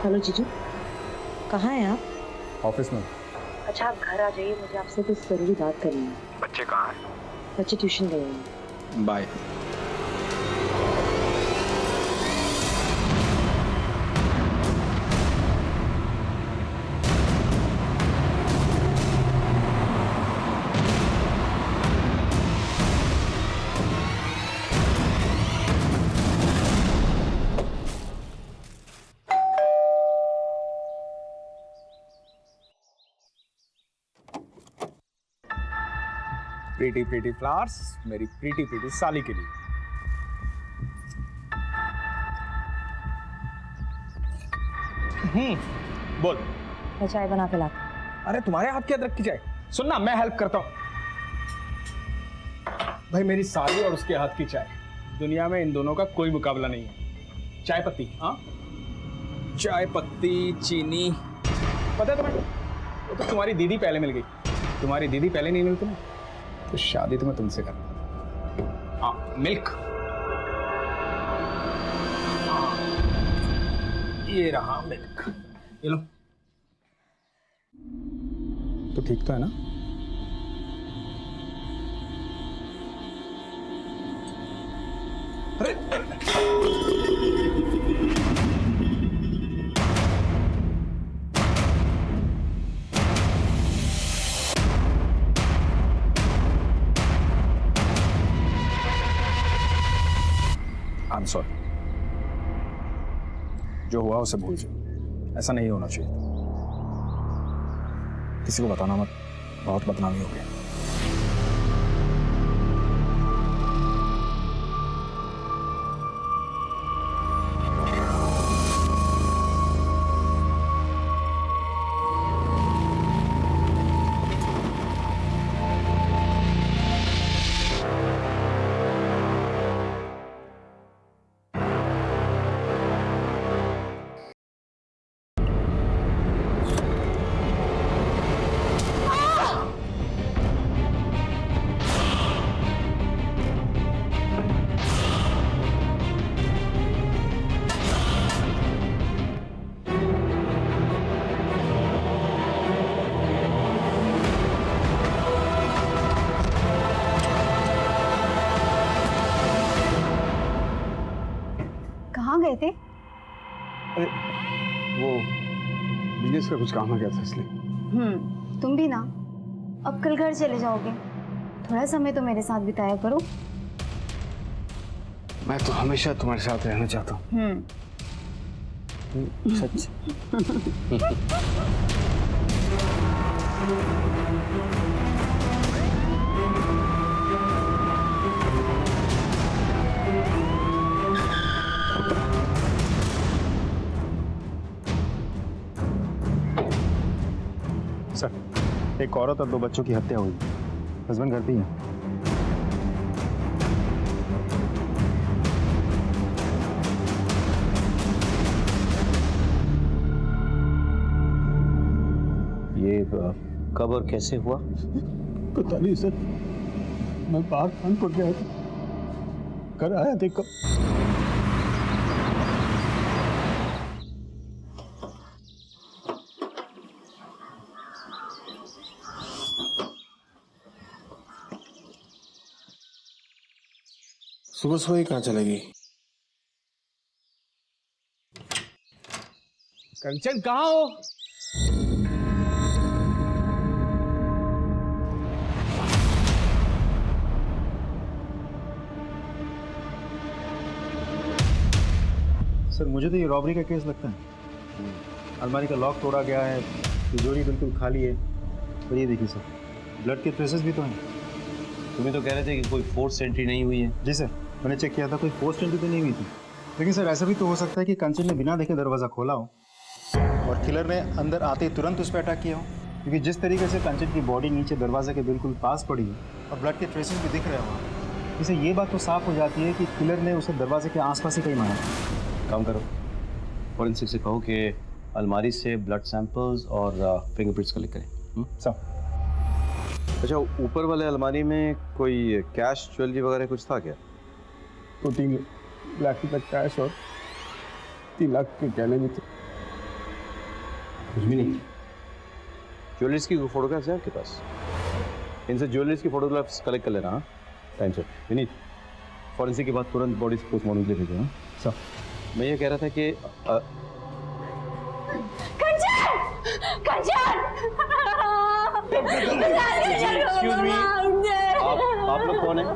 Hello जीजू, कहाँ हैं आप? ऑफिस में। अच्छा आप घर आ जाइए, मुझे आपसे कुछ जरूरी बात करनी है। बच्चे कहाँ हैं? बच्चे ट्यूशन गए हैं। बाय। प्रीटी प्रीटी फ्लावर्स मेरी प्रीटी प्रीटी साली के लिए। बोल। मैं चाय बना के लाती। अरे तुम्हारे हाथ की अदरक की चाय? सुनना, मैं हेल्प करता हूँ। भाई मेरी साली और उसके हाथ की चाय, दुनिया में इन दोनों का कोई मुकाबला नहीं है। चाय पत्ती, हाँ चाय पत्ती, चीनी, पता है तुम्हें, वो तो तुम्हारी दीदी पहले मिल गई। तुम्हारी दीदी पहले नहीं मिलती ना, तो शादी तो मैं तुमसे करता। हाँ मिल्क, हाँ ये रहा मिल्क, ये लो। तो ठीक तो है ना? अरे आई एम सॉरी, जो हुआ उसे भूल जाओ, ऐसा नहीं होना चाहिए। किसी को बताना मत, बहुत बदनामी हो गई। कहाँ गए थे? अरे वो बिजनेस का कुछ काम आ गया था इसलिए। तुम भी ना, अब कल घर चले जाओगे, थोड़ा समय तो मेरे साथ बिताया करो। मैं तो हमेशा तुम्हारे साथ रहना चाहता हूँ। सच। सर, एक औरत और 2 बच्चों की हत्या हुई। हस्बैंड घर पे ही है। ये कब और कैसे हुआ? पता नहीं सर, मैं बाहर कानपुर गया था, घर आया थे कब। सुबह सुबह ही कहाँ चलेगी? कंचन कहाँ हो? सर, मुझे तो ये रॉबरी का केस लगता है। अलमारी का लॉक तोड़ा गया है, तिजोरी बिल्कुल खाली है। और ये देखिए सर, ब्लड के ट्रेसेस भी तो हैं। तुम्हें तो कह रहे थे कि कोई फोर्स एंट्री नहीं हुई है। जी सर, मैंने चेक किया था, कोई फोर्स एंट्री तो नहीं हुई थी। लेकिन सर ऐसा भी तो हो सकता है कि कंचन ने बिना देखे दरवाज़ा खोला हो और किलर ने अंदर आते ही तुरंत उस पर अटैक किया हो। क्योंकि जिस तरीके से कंचन की बॉडी नीचे दरवाजे के बिल्कुल पास पड़ी है और ब्लड के ट्रेसेस भी दिख रहे हो, इससे ये बात तो साफ हो जाती है कि किलर ने उसे दरवाजे के आसपास ही कहीं मारा। काम करो, फॉरेंसिक से कहो कि अलमारी से ब्लड सैंपल्स और फिंगरप्रिंट्स कलेक्ट करें। सर, अच्छा, ऊपर वाले अलमारी में कोई कैश ज्वेलरी वगैरह कुछ था क्या? तो 3 लाख रुपए कैश और 3 लाख के गहने भी थे। कुछ भी नहीं। ज्वेलरीज की फोटोग्राफ्स हैं आपके पास? इनसे ज्वेलरीज की फोटोग्राफ्स कलेक्ट कर लेना। हाँ, टाइम से। विनीत, फॉरेंसिक के बाद तुरंत बॉडी पोस्टमार्टम के लिए भेजो। हाँ सर। मैं ये कह रहा था कि एक्सक्यूज मी, आप लोग कौन हैं?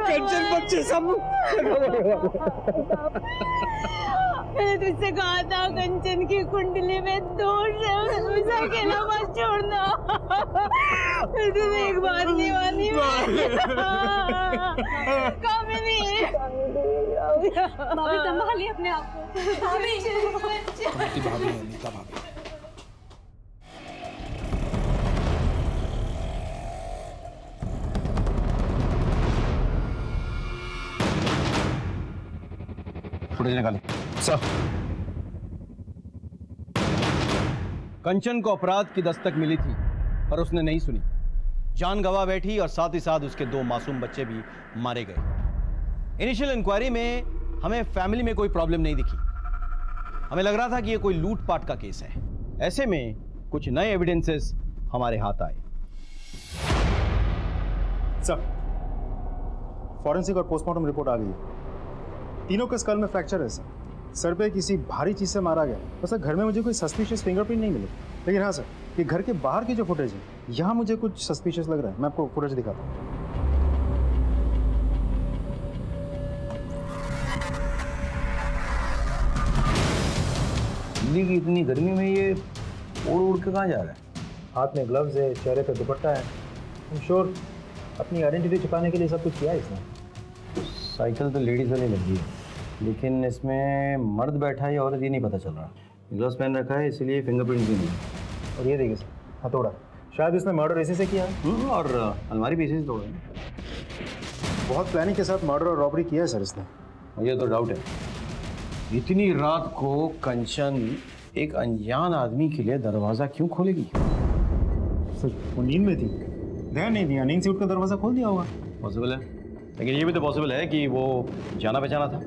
कंचन बच्चे सब मैंने तुझसे कहा था कंचन की कुंडली में दोष है, उसे अकेला मत छोड़ना। फिर तुझे एक बात नहीं मानी। कामिनी, भाभी संभालिए अपने आप को। भाभी भाभी है, नीता भाभी। फुटेज निकालो सर। कंचन को अपराध की दस्तक मिली थी पर उसने नहीं सुनी, जान गंवा बैठी और साथ ही साथ उसके 2 मासूम बच्चे भी मारे गए। इनिशियल इंक्वायरी में हमें फैमिली में कोई प्रॉब्लम नहीं दिखी। हमें लग रहा था कि ये कोई लूटपाट का केस है। ऐसे में कुछ नए एविडेंसेस हमारे हाथ आए। सर, फॉरेंसिक और पोस्टमार्टम रिपोर्ट आ गई है। तीनों के स्कल में फ्रैक्चर है सर। सर पे किसी भारी चीज से मारा गया। तो सर घर में मुझे कोई सस्पिशियस फिंगरप्रिंट नहीं मिले, लेकिन हाँ सर, ये घर के बाहर की जो फुटेज है यहाँ मुझे कुछ सस्पिशियस लग रहा है। मैं आपको फुटेज दिखाता हूँ। दिल्ली की इतनी गर्मी में ये उड़ उड़ के कहाँ जा रहा है? हाथ में ग्लव्स है, चेहरे पे दुपट्टा है। I'm श्योर अपनी आइडेंटिटी छुपाने के लिए सब कुछ किया है इसने। साइकिल तो लेडीज वाली लग रही है, लेकिन इसमें मर्द बैठा है या औरत ये नहीं पता चल रहा। ग्लव्स पहन रखा है इसलिए फिंगरप्रिंट भी नहीं है। और ये देखिए सर, हथौड़ा, शायद इसने मर्डर इसी से किया है। और अलमारी भी इसी से तोड़ा है। बहुत प्लानिंग के साथ मर्डर और रॉबरी किया है सर इसने। मुझे तो डाउट है, इतनी रात को कंचन एक अनजान आदमी के लिए दरवाजा क्यों खोलेगी? सर वो नींद में थी, ध्यान नहीं दिया, नींद से उठकर दरवाजा खोल दिया होगा। पॉसिबल है, लेकिन ये भी तो पॉसिबल है कि वो जाना पहचाना था,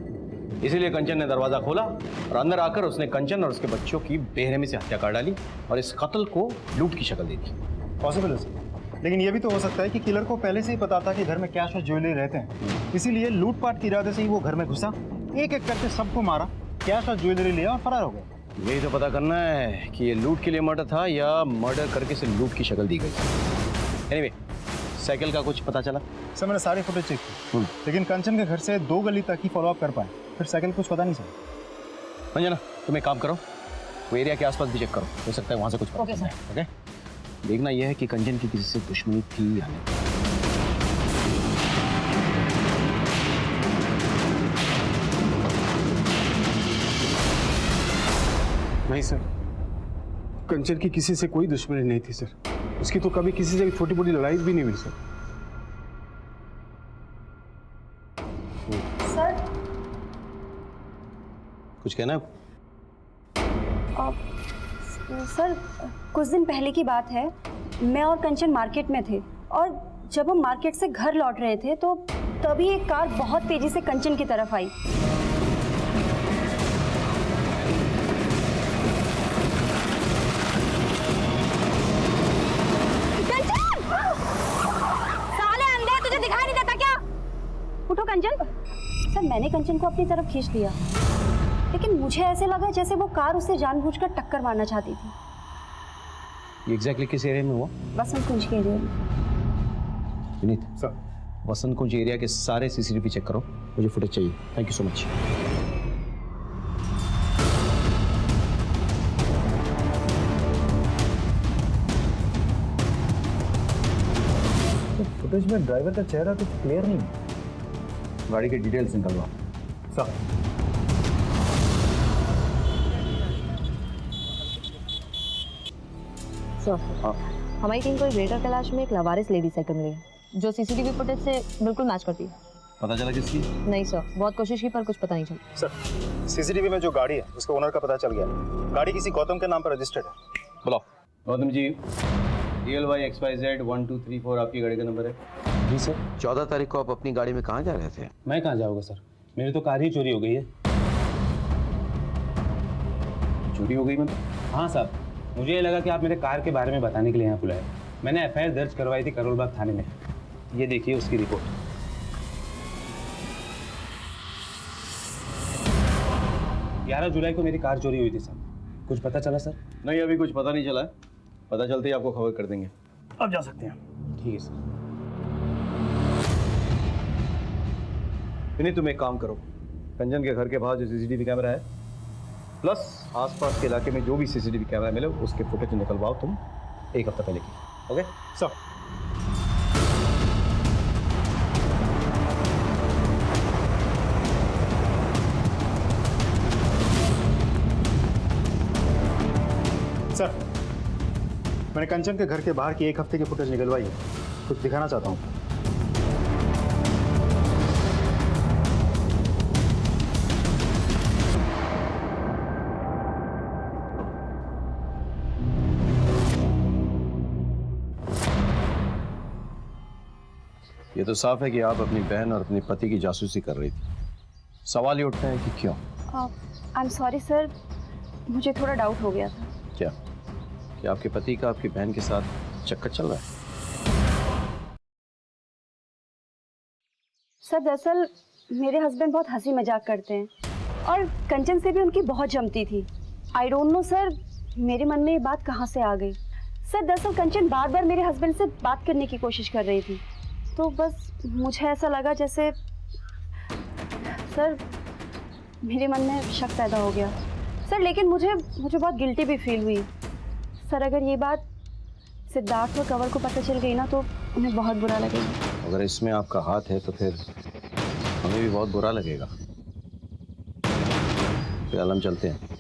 इसीलिए कंचन ने दरवाजा खोला और अंदर आकर उसने कंचन और उसके बच्चों की बेरहमी से हत्या कर डाली और इस कत्ल को लूट की शक्ल दे दी। पॉसिबल है सर, लेकिन ये भी तो हो सकता है कि किलर को पहले से ही पता था कि घर में कैश और ज्वेलरी रहते हैं, इसीलिए लूटपाट के इरादे से ही वो घर में घुसा, एक एक करके सबको मारा, कैश और ज्वेलरी लिया और फरार हो गया। यही तो पता करना है कि ये लूट के लिए मर्डर था या मर्डर करके से लूट की शक्ल दी गई। एनीवे, साइकिल का कुछ पता चला? सर मैंने सारे फुटेज चेक की, लेकिन कंचन के घर से 2 गली तक ही फॉलोअप कर पाए, फिर साइकिल कुछ पता नहीं सर। अंजना, तुम एक काम करो, वो एरिया के आसपास भी चेक करो, हो सकता है वहाँ से कुछ पता चले। ओके, देखना यह है कि कंचन की किसी से दुश्मनी थी या नहीं। नहीं सर, कंचन की किसी से कोई दुश्मनी नहीं थी सर। उसकी तो कभी किसी से छोटी मोटी लड़ाई भी नहीं हुई सर। सर, कुछ कहना है? सर कुछ दिन पहले की बात है, मैं और कंचन मार्केट में थे और जब हम मार्केट से घर लौट रहे थे तो तभी एक कार बहुत तेजी से कंचन की तरफ आई। उठो कंचन। सर मैंने कंचन को अपनी तरफ खींच लिया, लेकिन मुझे ऐसे लगा जैसे वो कार उसे जानबूझकर टक्कर मारना चाहती थी। ये एग्जैक्टली किस एरिया में हुआ? वसंत कुंज के एरिया में। विनीत सर, वसंत कुंज एरिया के सारे सीसीटीवी चेक करो, मुझे फुटेज चाहिए। Thank you so much. Footage में ड्राइवर का चेहरा कुछ क्लियर नहीं है। गाड़ी के डिटेल्स निकलवा। सर सर हाँ हमारी टीम को ग्रेटर कैलाश में एक लवारिस लेडी साइकिल मिली है जो सीसीटीवी फुटेज से बिल्कुल मैच करती है। पता चला किसकी? नहीं सर, बहुत कोशिश की पर कुछ पता नहीं चला। सर सीसीटीवी में जो गाड़ी है उसके ओनर का पता चल गया। गाड़ी किसी गौतम के नाम पर रजिस्टर्ड है। बुलाओ। गौतम जी, DLY XYZ 1234 आपकी गाड़ी का नंबर है? जी सर। 14 तारीख को आप अपनी गाड़ी में कहाँ जा रहे थे? मैं कहाँ जाऊँगा सर, मेरी तो कार ही चोरी हो गई है। चोरी हो गई मतलब? हाँ साहब, मुझे ये लगा कि आप मेरे कार के बारे में बताने के लिए यहाँ बुलाए। मैंने FIR दर्ज करवाई थी करोलबाग थाने में। ये देखिए उसकी रिपोर्ट। 11 जुलाई को मेरी कार चोरी हुई थी सर। कुछ पता चला सर? नहीं, अभी कुछ पता नहीं चला है। पता चलते ही आपको खबर कर देंगे। अब जा सकते हैं। ठीक है सर। नहीं, तुम एक काम करो, कंचन के घर के बाहर जो CCTV कैमरा है प्लस आसपास के इलाके में जो भी CCTV कैमरा मिले उसके फुटेज निकलवाओ तुम 1 हफ्ता पहले की। Okay sir. सर, मैंने कंचन के घर के बाहर की 1 हफ्ते की फुटेज निकलवाई है, कुछ दिखाना चाहता हूँ। ये तो साफ है कि आप अपनी बहन और अपने पति की जासूसी कर रही थी। सवाल ये उठता है कि क्यों? आई एम सॉरी सर, मुझे थोड़ा डाउट हो गया था। क्या कि आपके पति का आपकी बहन के साथ चक्कर चल रहा है? सर दरअसल मेरे हस्बैंड बहुत हंसी मजाक करते हैं और कंचन से भी उनकी बहुत जमती थी। आई डोंट नो सर, मेरे मन में ये बात कहाँ से आ गई। सर दरअसल कंचन बार बार मेरे हस्बैंड से बात करने की कोशिश कर रही थी, तो बस मुझे ऐसा लगा जैसे सर मेरे मन में शक पैदा हो गया सर। लेकिन मुझे बहुत गिल्टी भी फील हुई सर। अगर ये बात सिद्धार्थ और कंवल को पता चल गई ना तो उन्हें बहुत बुरा लगेगा। अगर इसमें आपका हाथ है तो फिर हमें भी बहुत बुरा लगेगा। फिर हम चलते हैं।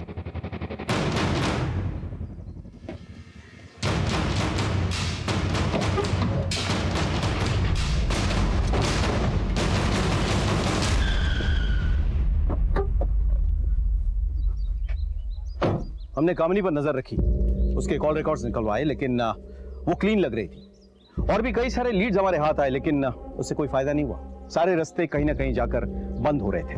हमने कामिनी पर नजर रखी, उसके कॉल रिकॉर्ड्स निकलवाए, लेकिन वो क्लीन लग रही थी। और भी कई सारे लीड्स हमारे हाथ आए, लेकिन उससे कोई फायदा नहीं हुआ। सारे रास्ते कहीं ना कहीं जाकर बंद हो रहे थे।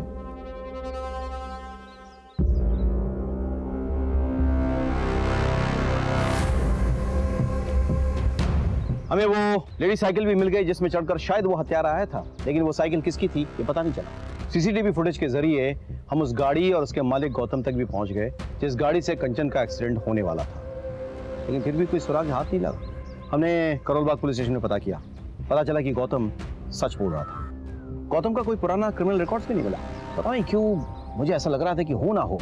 हमें वो लेडी साइकिल भी मिल गई जिसमें चढ़कर शायद वो हत्यारा आया था, लेकिन वो साइकिल किसकी थी ये पता नहीं चला। CCTV फुटेज के जरिए हम उस गाड़ी और उसके मालिक गौतम तक भी पहुंच गए जिस गाड़ी से कंचन का एक्सीडेंट होने वाला था, लेकिन फिर भी कोई सुराग हाथ नहीं लगा। हमने करोलबाग पुलिस स्टेशन में पता किया, पता चला कि गौतम सच बोल रहा था। गौतम का कोई पुराना क्रिमिनल रिकॉर्ड्स भी नहीं मिला। पता नहीं क्यों मुझे ऐसा लग रहा था कि हो ना हो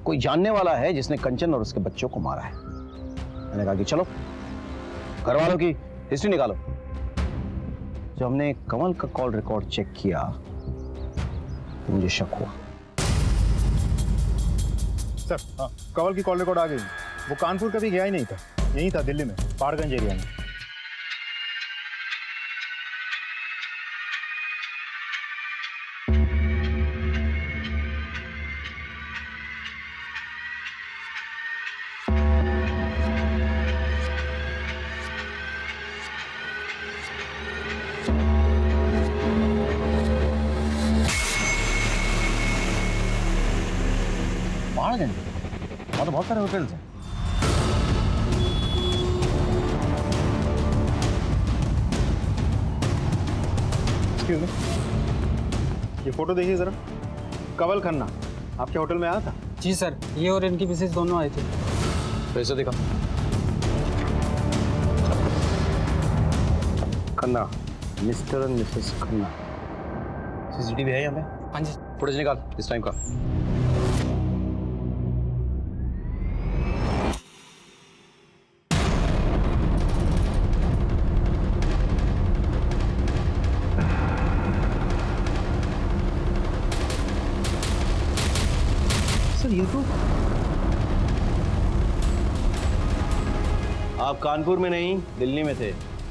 कोई जानने वाला है जिसने कंचन और उसके बच्चों को मारा है। मैंने कहा कि चलो घर वालों की हिस्ट्री निकालो। जब हमने कंवल का कॉल रिकॉर्ड चेक किया तो मुझे शक हुआ। सर हाँ, कंवल की कॉल रिकॉर्ड आ गई। वो कानपुर कभी गया ही नहीं था, यही था दिल्ली में, पहाड़गंज एरिया में। पहाड़गंज वहाँ तो बहुत सारे होटल्स हैं। एक्सक्यूज मी, ये फोटो देखिए जरा। कंवल खन्ना आपके होटल में आया था? जी सर, ये और इनकी मिसेज दोनों आए थे। पैसे दिखा। Khanna, mister and Mrs Khanna. CCTV है यहाँ पे? हाँ जी। फुटेज निकाल इस टाइम का। आप कानपुर में नहीं, दिल्ली में थे,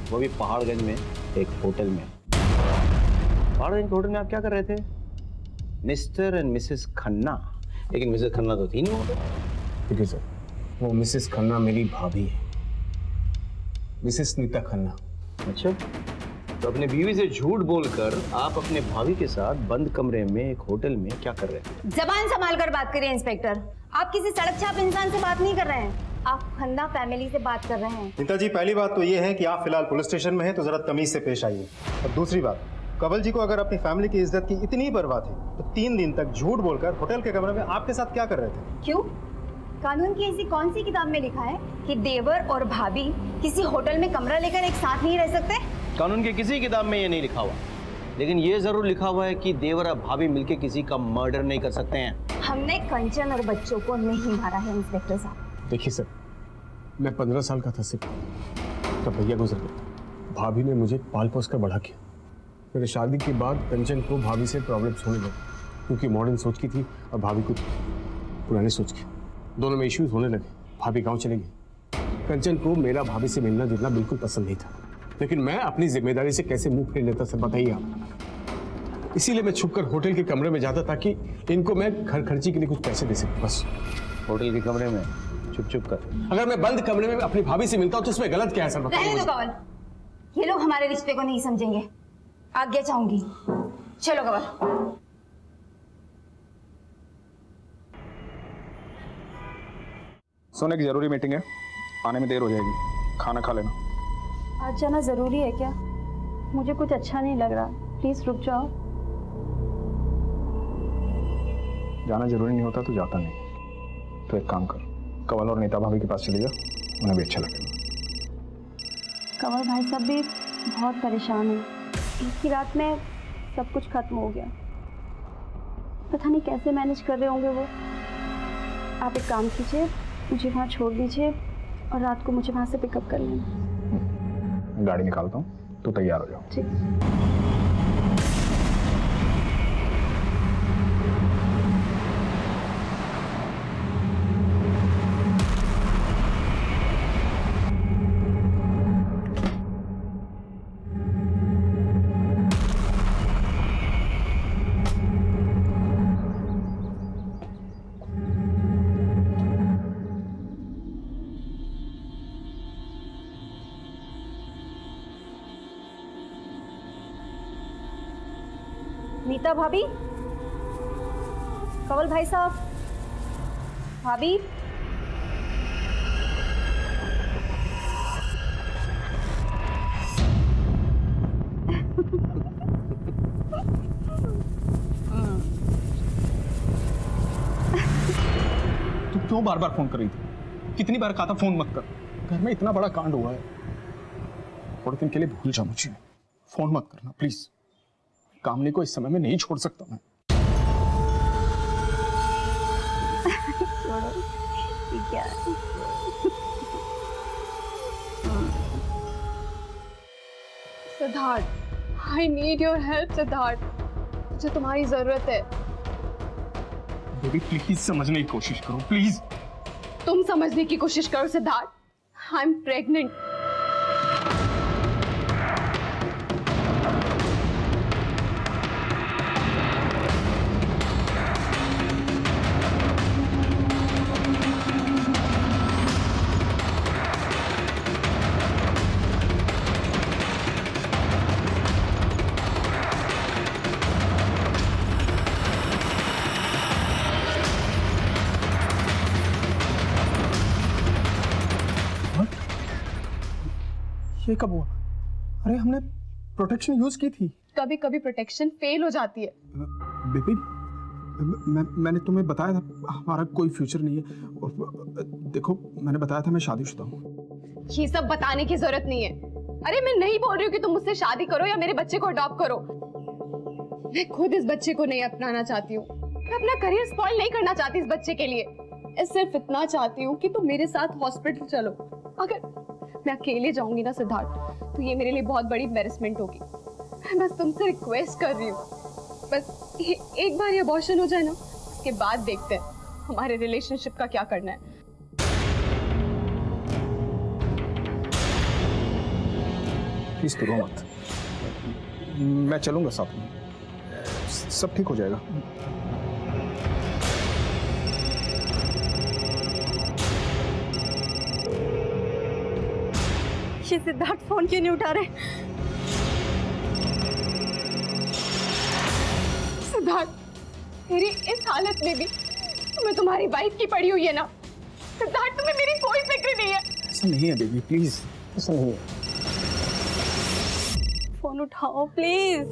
वो भी पहाड़गंज में एक होटल में। पहाड़गंज के होटल में आप क्या कर रहे थे? Mister and Mrs Khanna. लेकिन मिसेस खन्ना तो थी नहीं वहाँ पे। ठीक है सर, वो मिसेस खन्ना मेरी भाभी है, मिसेस नीता खन्ना। अच्छा, तो अपने बीवी से झूठ बोलकर आप अपने भाभी के साथ बंद कमरे में एक होटल में क्या कर रहे थे? जबान संभाल कर बात करिए इंस्पेक्टर। आप किसी सड़क छाप इंसान से बात नहीं कर रहे हैं, आप खन्ना फैमिली से बात कर रहे हैं। नीता जी, पहली बात तो ये है कि आप फिलहाल पुलिस स्टेशन में हैं, तो जरा तमीज से पेश आइए। और दूसरी बात, कंवल जी को अगर अपनी फैमिली की इज्जत की इतनी परवाह थी तो 3 दिन तक झूठ बोलकर होटल के कमरे में आपके साथ क्या कर रहे थे? क्यों? कानून की ऐसी कौन सी किताब में लिखा है कि देवर और भाभी किसी होटल में कमरा लेकर एक साथ नहीं रह सकते? कानून की किसी किताब में ये नहीं लिखा हुआ, लेकिन ये जरूर लिखा हुआ है कि देवर और भाभी मिलके किसी का मर्डर नहीं कर सकते हैं। हमने कंचन और बच्चों को नहीं मारा है इंस्पेक्टर साहब। देखिए सर, मैं 15 साल का था सिर्फ, तब भैया गुजर गए। भाभी ने मुझे पाल पोस कर बड़ा किया। मेरे शादी के बाद कंचन को भाभी से प्रॉब्लम्स होने लगे, क्योंकि मॉडर्न सोच की थी और भाभी को पुरानी सोच की। दोनों में इश्यूज होने लगे। भाभी गांव चले गई। कंचन को मेरा भाभी से मिलना जुलना बिल्कुल पसंद नहीं था, लेकिन मैं अपनी जिम्मेदारी से कैसे मुंह फेर लेता सर बताइए आप। इसीलिए मैं छुपकर होटल के कमरे में जाता ताकि इनको मैं घर खर्ची के लिए कुछ पैसे दे सकूं। बस होटल के कमरे में छुप कर। अगर मैं बंद कमरे में अपनी भाभी से मिलता हूं तो इसमें गलत क्या है सर बताइए रहने दो कंवल, ये लोग हमारे रिश्ते को नहीं समझेंगे। आज्ञा चाहूंगी, चलो कंवल। सोने की जरूरी मीटिंग है, आने में देर हो जाएगी, खाना खा लेना। आज जाना जरूरी है क्या? मुझे कुछ अच्छा नहीं लग रहा, प्लीज रुक जाओ। जाना जरूरी नहीं होता तो जाता नहीं। तो एक काम कर, कंवल और नीता भाभी के पास चली जा, उन्हें भी अच्छा लगेगा। कंवल भाई साहब भी बहुत परेशान है। एक ही रात में सब कुछ खत्म हो गया। पता नहीं कैसे मैनेज कर रहे होंगे वो। आप एक काम कीजिए, मुझे वहाँ छोड़ दीजिए और रात को मुझे वहाँ से पिकअप कर लेना। गाड़ी निकालता हूँ, तो तैयार हो जाओ। ठीक। नीता भाभी, कंवल भाई साहब, भाभी। तू क्यों बार बार फोन कर रही थी? कितनी बार कहा था फोन मत कर? घर में इतना बड़ा कांड हुआ है, थोड़े दिन के लिए भूल जा मुझे। फोन मत करना प्लीज। कामनी को इस समय में नहीं छोड़ सकता मैं। ठीक है। Siddharth, I need your help Siddharth, मुझे तुम्हारी जरूरत है। बेबी प्लीज समझने की कोशिश करो प्लीज। तुम समझने की कोशिश करो सिद्धार्थ, आई एम प्रेग्नेंट। ये कब हुआ? अरे हमने प्रोटेक्शन यूज की थी। कभी कभी प्रोटेक्शन फेल हो जाती है। बेबी मैंने तुम्हें बताया था हमारा कोई फ्यूचर नहीं है। देखो मैंने बताया था मैं शादीशुदा हूँ। ये सब बताने की जरूरत नहीं है। अरे मैं नहीं बोल रही हूँ कि तुम मुझसे शादी करो या मेरे बच्चे को अडॉप्ट करो। मैं खुद इस बच्चे को नहीं अपनाना चाहती हूँ। मैं अपना करियर स्पॉइल नहीं करना चाहती इस बच्चे के लिए। मैं सिर्फ इतना चाहती हूँ कि तुम मेरे साथ हॉस्पिटल चलो। अगर मैं अकेले जाऊंगी ना सिद्धार्थ, तो ये मेरे लिए बहुत बड़ी एम्बैरेसमेंट होगी। मैं बस तुमसे रिक्वेस्ट कर रही हूँ, बस एक बार ये अबॉर्शन हो जाए ना, उसके बाद देखते हैं हमारे रिलेशनशिप का क्या करना है। प्लीज तो रो मत, मैं चलूंगा साथ में, सब ठीक हो जाएगा। ये सिद्धार्थ फोन क्यों नहीं उठा रहे? सिद्धार्थ, मेरी इस हालत में भी तुम्हें तुम्हारी वाइफ की पड़ी हुई है ना? सिद्धार्थ, तुम्हें मेरी कोई फिक्र नहीं है? ऐसा नहीं है बेबी, प्लीज ऐसा नहीं है। फोन उठाओ प्लीज।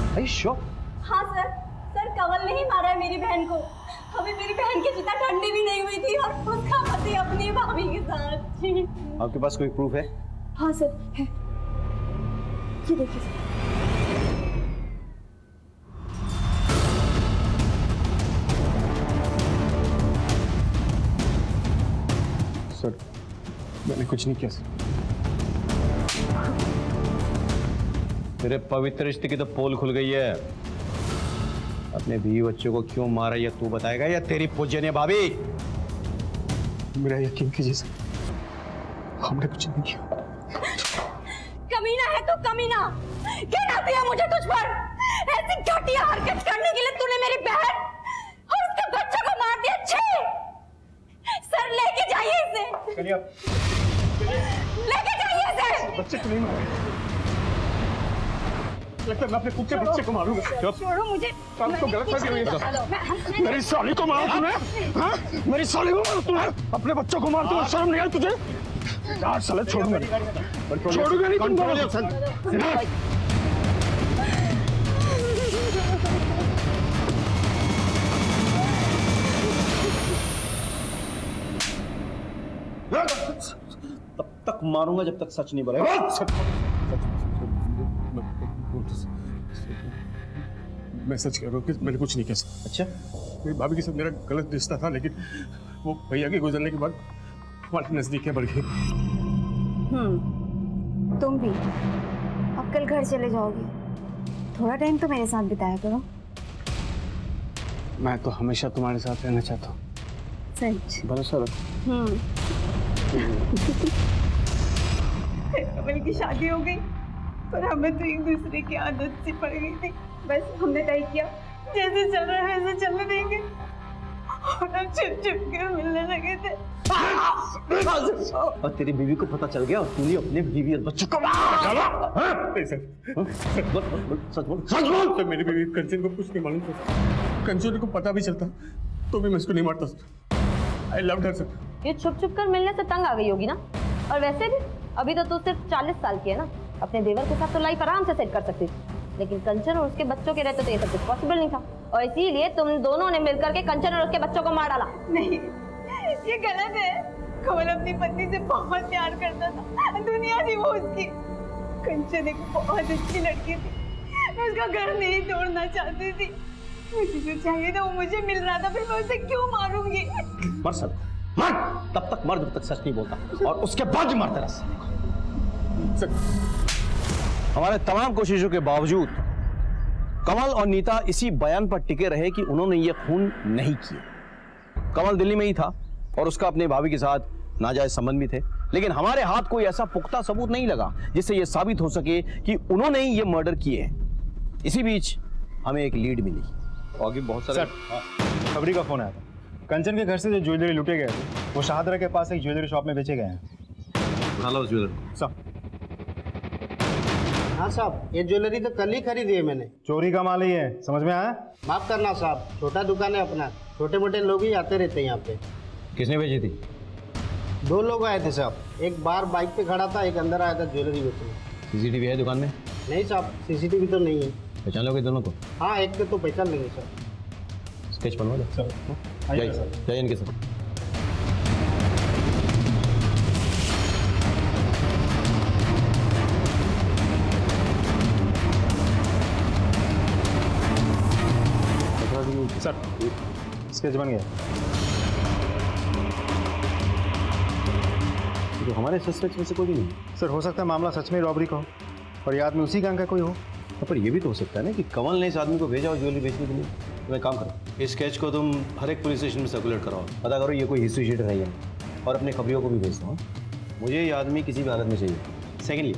Are you sure? हाँ सर, सर कमल ने ही मारा है मेरी बहन को। अभी मेरी बहन की चिता ठंडी भी नहीं हुई थी और उसका पति अपनी भाभी के साथ। जी आपके पास कोई प्रूफ है? हाँ सर है, ये देखिए सर। सर मैंने कुछ नहीं किया सर। तेरे पवित्र रिश्ते की तो पोल खुल गई है। अपने बीवी बच्चों को क्यों मारा ये तू बताएगा या तेरी पूजनीय भाभी? मेरा यकीन कीजिए सर, हमने कुछ नहीं किया। कमीना है तो कमीना, कहना दिया मुझे तुझ पर। ऐसी घटिया हरकत करने के लिए तूने मेरी बहन और उसके बच्चों को मार दिया। छी! सर लेके जाइए इसे, लेके जाइए इसे। बच्चे को नहीं मारा, लगता है मैं अपने खुद के बच्चे को मारूंगा। छोड़ो मुझे, तो गलत फहमी हुई है। मेरी साली को मारा तूने? हाँ? मेरी साली को मारा तूने? अपने बच्चों को मारते हो, शर्म नहीं आई तुझे? यार साले छोड़ूंगा नहीं, छोड़ूंगा नहीं तुम। तब तक मारूंगा जब तक सच नहीं बोलेगा। मैं सच कह रहा हूँ कि मैंने कुछ नहीं किया सर। अच्छा, मेरी भाभी के साथ मेरा गलत रिश्ता था, लेकिन वो भैया के गुजरने के बाद हमारी नजदीकियां बढ़ गई। तुम भी अब कल घर चले जाओगे, थोड़ा टाइम तो मेरे साथ बिताया करो। मैं तो हमेशा तुम्हारे साथ रहना चाहता हूँ। सच? भरोसा रखो। कमल की शादी हो गई पर हमें तो एक दूसरे की आदत सी पड़ गई थी। बस हमने तय किया जैसे चल रहा है वैसे चलने देंगे और हम छुप छुप कर मिलने लगे थे। और तेरी बीवी को पता चल गया और तूने अपने बीवी और बच्चों को सच बोल। मेरी बीवी कंचन को कुछ नहीं मालूम था। कंचन को पता भी चलता तो भी मैं इसको नहीं मारता। I loved her sir. ये छुप छुप कर मिलने से तंग आ गई होगी ना? और वैसे भी अभी तो तू सिर्फ 40 साल की है ना, अपने देवर के साथ तो लाइफ आराम से सेट कर सकती थी, लेकिन कंचन और उसके बच्चों के रहते तो ये सब कुछ पॉसिबल नहीं था और इसीलिए तुम दोनों ने मिलकर के कंचन और उसके बच्चों को मार डाला। नहीं, ये गलत है। कमल अपनी पत्नी से बहुत प्यार करता था, दुनिया थी वो उसकी। कंचन एक बहुत अच्छी लड़की थी, मैं उसका घर नहीं तोड़ना चाहती थी। मुझे जो चाहिए था वो मुझे मिल रहा था, फिर मैं उसे क्यों मारूंगी? मर सब, मर! तब तक मर जब तक सच नहीं बोलता और उसके बाद मरता रहा। हमारे तमाम कोशिशों के बावजूद कमल और नीता इसी बयान पर टिके रहे कि उन्होंने ये खून नहीं किया। कमल दिल्ली में ही था और उसका अपने भाभी के साथ नाजायज संबंध भी थे, लेकिन हमारे हाथ कोई ऐसा पुख्ता सबूत नहीं लगा जिससे यह साबित हो सके कि उन्होंने ही ये मर्डर किए हैं। इसी बीच हमें एक लीड मिली। आगे बहुत सारे खबरी का फोन आया था। कंचन के घर से जो ज्वेलरी लूटे गए थे वो शाहदरा के पास एक ज्वेलरी शॉप में बेचे गए हैं। उठा लो ज्वेलरी। साहब। हाँ साहब, ये ज्वेलरी तो कल ही खरीदी है मैंने। चोरी का माल ही है, समझ में आया? माफ करना साहब, छोटा दुकान है अपना, छोटे मोटे लोग ही आते रहते हैं यहाँ पे। किसने भेजी थी? 2 लोग आए थे साहब, एक बाहर बाइक पे खड़ा था, एक अंदर आया था ज्वेलरी बेचने। सीसीटीवी है दुकान में? नहीं साहब, सीसीटीवी तो नहीं है। पहचान लोगे दोनों को? हाँ, एक को तो पहचान लेंगे सर। स्केच बनवा दो। जाइए इनके साथ। सर स्केच बन गया। तो हमारे सस्पेक्ट में से कोई भी नहीं? सर हो सकता है मामला सच में रॉबरी का हो और याद में उसी गैंग का कोई हो। पर ये भी तो हो सकता है ना कि कमल ने इस आदमी को भेजा और ज्वेलरी बेचने के लिए। तुम एक काम करो, इस स्केच को तुम हर एक पुलिस स्टेशन में सर्कुलेट कराओ, पता करो ये कोई हिस्ट्री शीटर है या नहीं, और अपने खबरियों को भी भेज दो। मुझे ये आदमी किसी भी हालत में चाहिए। सेकेंडली,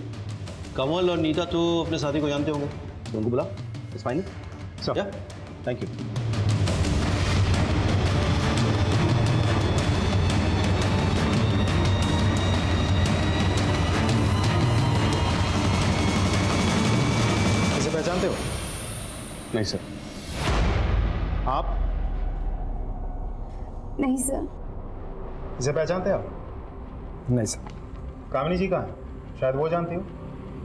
कमल और नीता तो अपने साथी को जानते होंगे, तो उनको बुला। It's fine sir. Thank you. इसे पहचानते हो? नहीं सर। आप? नहीं सर। इसे पहचानते आप? नहीं सर। कामिनी जी कहाँ है? शायद वो जानती हो।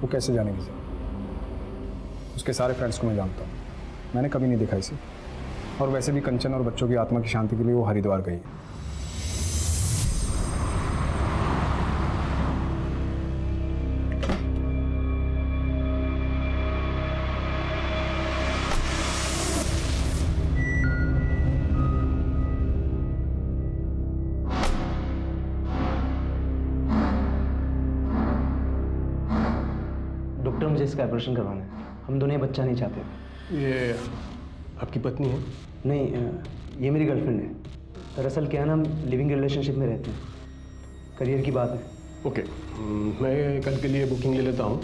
वो कैसे जानेगी सर? उसके सारे फ्रेंड्स को मैं जानता हूँ, मैंने कभी नहीं देखा इसे। और वैसे भी कंचन और बच्चों की आत्मा की शांति के लिए वो हरिद्वार गई है। डॉक्टर, मुझे इसका ऑपरेशन करवाना है। हम दोनों बच्चा नहीं चाहते। ये आपकी पत्नी है? नहीं, ये मेरी गर्लफ्रेंड है। दरअसल क्या है ना, हम लिविंग रिलेशनशिप में रहते हैं, करियर की बात है। ओके, मैं कल के लिए बुकिंग ले लेता हूँ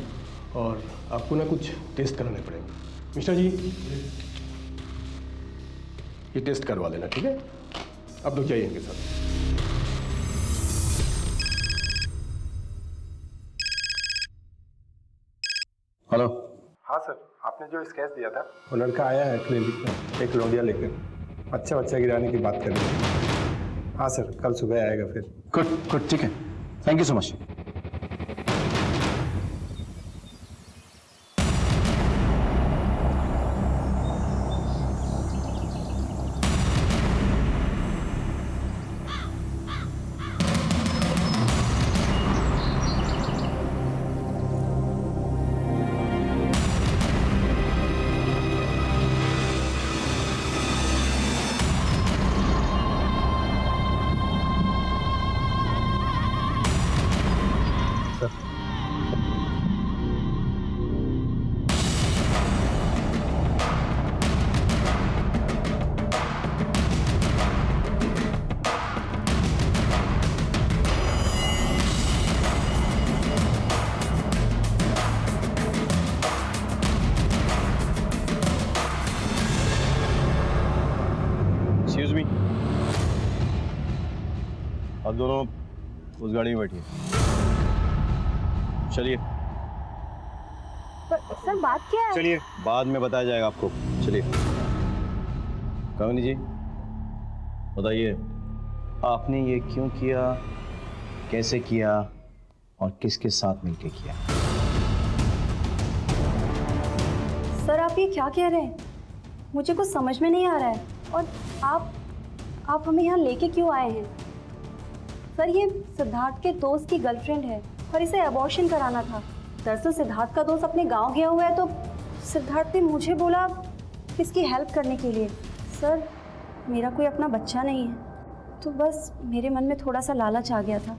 और आपको ना कुछ टेस्ट कराने पड़ेंगे। मिश्रा जी, ये टेस्ट करवा लेना, ठीक है? अब लोग जाइए इनके साथ। हेलो। हाँ सर, आपने जो स्केच दिया था। वो लड़का आया है क्लिनिक में एक लौंडिया लेकर, बच्चा गिराने की बात कर रहे हैं। हाँ सर, कल सुबह आएगा फिर। गुड, ठीक है। Thank you so much. Excuse me, आप दोनों उस गाड़ी में बैठिए। चलिए। सर बात क्या है? चलिए। बाद में बताया जाएगा आपको। चलिए। कामिनी जी, बताइए, आपने ये क्यों किया, कैसे किया और किसके साथ मिलकर किया? सर आप ये क्या कह रहे हैं? मुझे कुछ समझ में नहीं आ रहा है। और आप हमें यहाँ लेके क्यों आए हैं? सर ये सिद्धार्थ के दोस्त की गर्लफ्रेंड है और इसे अबॉर्शन कराना था। दरअसल सिद्धार्थ का दोस्त अपने गांव गया हुआ है, तो सिद्धार्थ ने मुझे बोला इसकी हेल्प करने के लिए। सर मेरा कोई अपना बच्चा नहीं है, तो बस मेरे मन में थोड़ा सा लालच आ गया था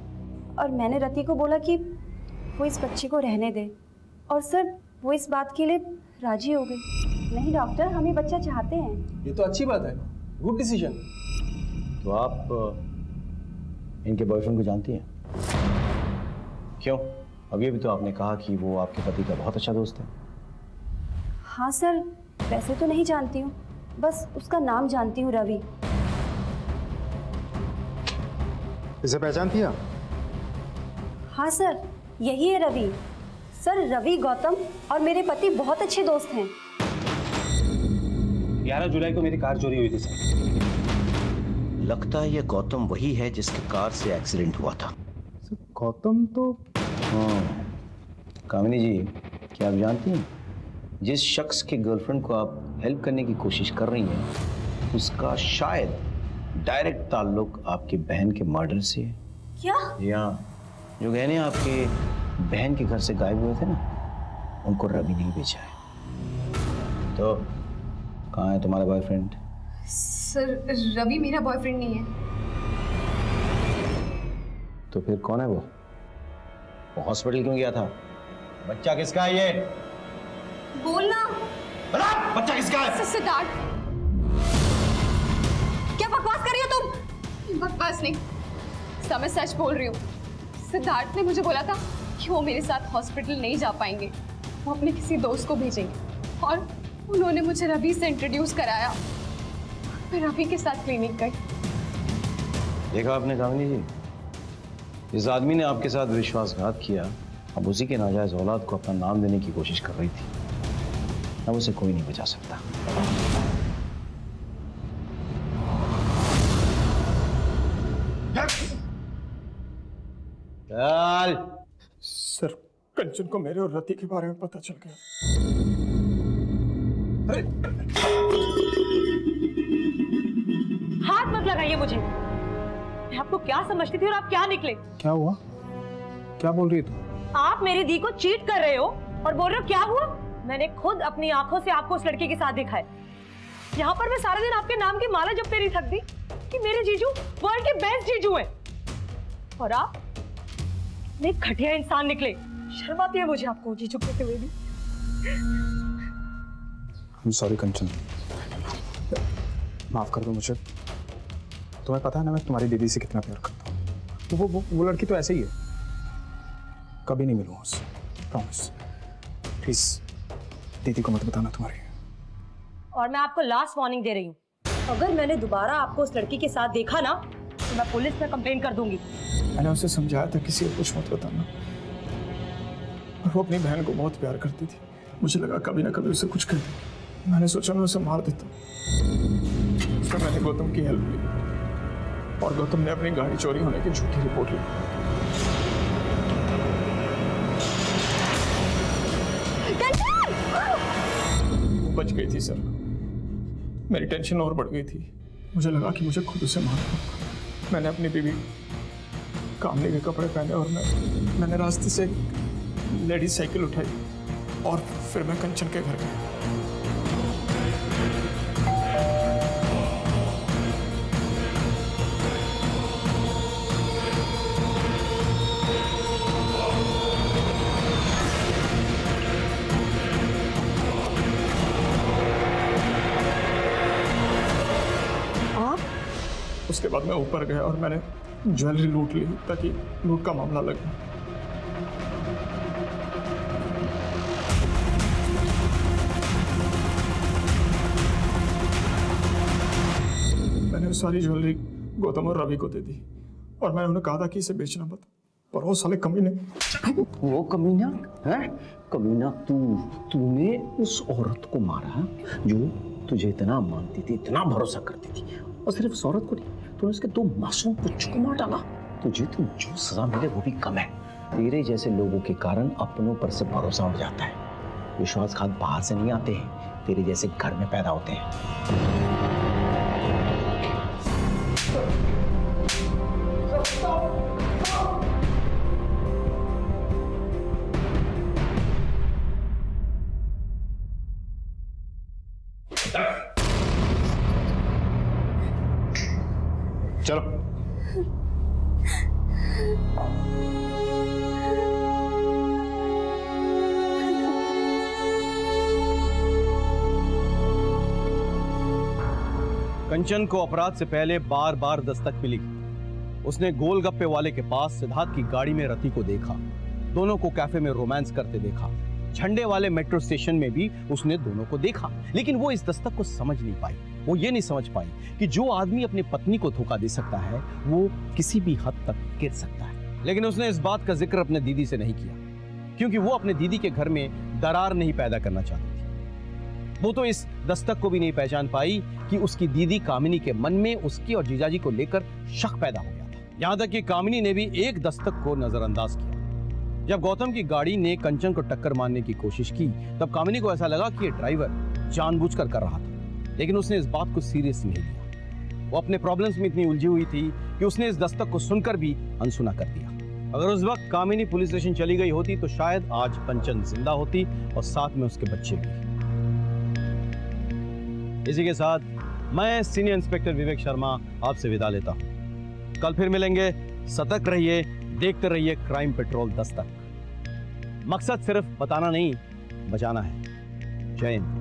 और मैंने रति को बोला कि वो इस बच्चे को रहने दे, और सर वो इस बात के लिए राजी हो गई। नहीं डॉक्टर, हम ये बच्चा चाहते हैं। ये तो अच्छी बात है, गुड डिसीजन। तो आप इनके बॉयफ्रेंड को जानती हैं? क्यों? अभी भी तो आपने कहा कि वो आपके पति का बहुत अच्छा दोस्त है। हाँ सर, वैसे तो नहीं जानती हूँ, बस उसका नाम जानती हूँ, रवि। इसे पहचानती है? हाँ सर, यही है रवि। सर रवि गौतम और मेरे पति बहुत अच्छे दोस्त हैं। 11 जुलाई को मेरी कार चोरी हुई थी सर। लगता है ये गौतम वही है जिसके कार से एक्सीडेंट हुआ था। गौतम तो कामिनी जी, क्या आप जानती हैं जिस शख्स के गर्लफ्रेंड को आप हेल्प करने की कोशिश कर रही हैं उसका शायद डायरेक्ट ताल्लुक आपकी बहन के मर्डर से है। क्या? या जो गहने आपके बहन के घर से गायब हुए थे ना, उनको रवि नहीं बेचा है। तो कहाँ है तुम्हारा बॉयफ्रेंड? सर रवि मेरा बॉयफ्रेंड नहीं है। तो फिर कौन है वो हॉस्पिटल क्यों गया था? बच्चा किसका है ये? बोलना। बच्चा किसका है? सिद्धार्थ। बकवास नहीं, सब मैं सच बोल रही हूँ। सिद्धार्थ ने मुझे बोला था कि वो मेरे साथ हॉस्पिटल नहीं जा पाएंगे, वो अपने किसी दोस्त को भेजेंगे, और उन्होंने मुझे रवि से इंट्रोड्यूस कराया। मैं रवि के साथ क्लिनिक गई। देखा आपने कामिनी जी, इस आदमी ने आपके साथ विश्वासघात किया, अब उसी के नाजायज औलाद को अपना नाम देने की कोशिश कर रही थी। अब उसे कोई नहीं बचा सकता। चल। सर, कंचन को मेरे और रति के बारे में पता चल गया। हाथ मत लगाइए मुझे। मैं आपको क्या समझती थी और आप क्या निकले? क्या हुआ? क्या बोल रही है तू? आप मेरी दी को चीट कर रहे हो और बोल रहे हो क्या हुआ? मैंने खुद अपनी आंखों से आपको उस लड़के के साथ देखा है। यहाँ पर मैं सारा दिन आपके नाम की माला जपते नहीं थकती कि मेरे जीजू वर्ल्ड के बेस्ट जीजू हैं, और आप एक घटिया इंसान निकले। शर्म आती है मुझे आपको जीजू कहते हुए भी। I'm sorry कंचन, माफ कर दो मुझे। तुम्हें पता है ना मैं तुम्हारी दीदी से कितना प्यार करता हूँ। वो लड़की तो ऐसे ही है, कभी नहीं मिलूंगा उससे, प्रॉमिस। प्लीज दीदी को मत बताना तुम्हारी। और मैं आपको लास्ट वार्निंग दे रही हूँ, अगर मैंने दोबारा आपको उस लड़की के साथ देखा ना तो मैं पुलिस में कंप्लेन कर दूंगी। मैंने उसे समझाया था किसी को कुछ मत बताना, और वो अपनी बहन को बहुत प्यार करती थी। मुझे लगा कभी ना कभी उसे कुछ कर दे। मैंने सोचा मैं उसे मार देता हूँ। उसमें मैंने गौतम की हेल्प ली, और गौतम ने अपनी गाड़ी चोरी होने की झूठी रिपोर्ट ली। वो बच गई थी सर, मेरी टेंशन और बढ़ गई थी। मुझे लगा कि मुझे खुद उसे मारना। मैंने अपनी बीवी कामनी के कपड़े पहने और मैंने रास्ते से लेडीज साइकिल उठाई, और फिर मैं कंचन के घर गया। उसके बाद मैं ऊपर गया और मैंने ज्वेलरी लूट ली ताकि लूट का मामला लगे। मैंने वो सारी ज्वेलरी गौतम और रवि को दे दी, और मैंने उन्हें कहा था कि इसे बेचना मत, पर वो साले कमीने। वो कमीना है? कमीना तूने उस औरत को मारा जो तुझे इतना मानती थी, इतना भरोसा करती थी, और सिर्फ उस औरत को नहीं, तूने उसके 2 मासूम बच्चों को मार डाला। तुझे तो जो सजा मिले वो भी कम है। तेरे जैसे लोगों के कारण अपनों पर से भरोसा उठ जाता है। विश्वासघात बाहर से नहीं आते हैं, तेरे जैसे घर में पैदा होते हैं। चलो। कंचन को अपराध से पहले बार बार दस्तक मिली। उसने गोलगप्पे वाले के पास सिद्धार्थ की गाड़ी में रति को देखा, दोनों को कैफे में रोमांस करते देखा, झंडे वाले मेट्रो स्टेशन में भी उसने दोनों को देखा। लेकिन वो इस दस्तक को समझ नहीं पाई। वो ये नहीं समझ पाई कि जो आदमी अपनी पत्नी को धोखा दे सकता है वो किसी भी हद तक गिर सकता है। लेकिन उसने इस बात का जिक्र अपने दीदी से नहीं किया, क्योंकि वो अपने दीदी के घर में दरार नहीं पैदा करना चाहती थी। वो तो इस दस्तक को भी नहीं पहचान पाई कि उसकी दीदी कामिनी के मन में उसकी और जीजाजी को लेकर शक पैदा हो गया था। यहां तक कि कामिनी ने भी एक दस्तक को नजरअंदाज किया। जब गौतम की गाड़ी ने कंचन को टक्कर मारने की कोशिश की, तब कामिनी को ऐसा लगा कि ये ड्राइवर जानबूझकर कर रहा था, लेकिन उसने इस बात को सीरियस नहीं लिया। वो अपने प्रॉब्लम्स में इतनी उलझी हुई थी कि उसने इस दस्तक को सुनकर भी अनसुना कर दिया। अगर उस वक्त कामिनी पुलिस स्टेशन चली गई होती तो शायद आज कंचन जिंदा होती और साथ में उसके बच्चे भी। इसी के साथ मैं सीनियर इंस्पेक्टर विवेक शर्मा आपसे विदा लेता हूं। कल फिर मिलेंगे। सतर्क रहिए, देखते रहिए क्राइम पेट्रोल दस्तक। मकसद सिर्फ बताना नहीं, बचाना है। जय हिंद।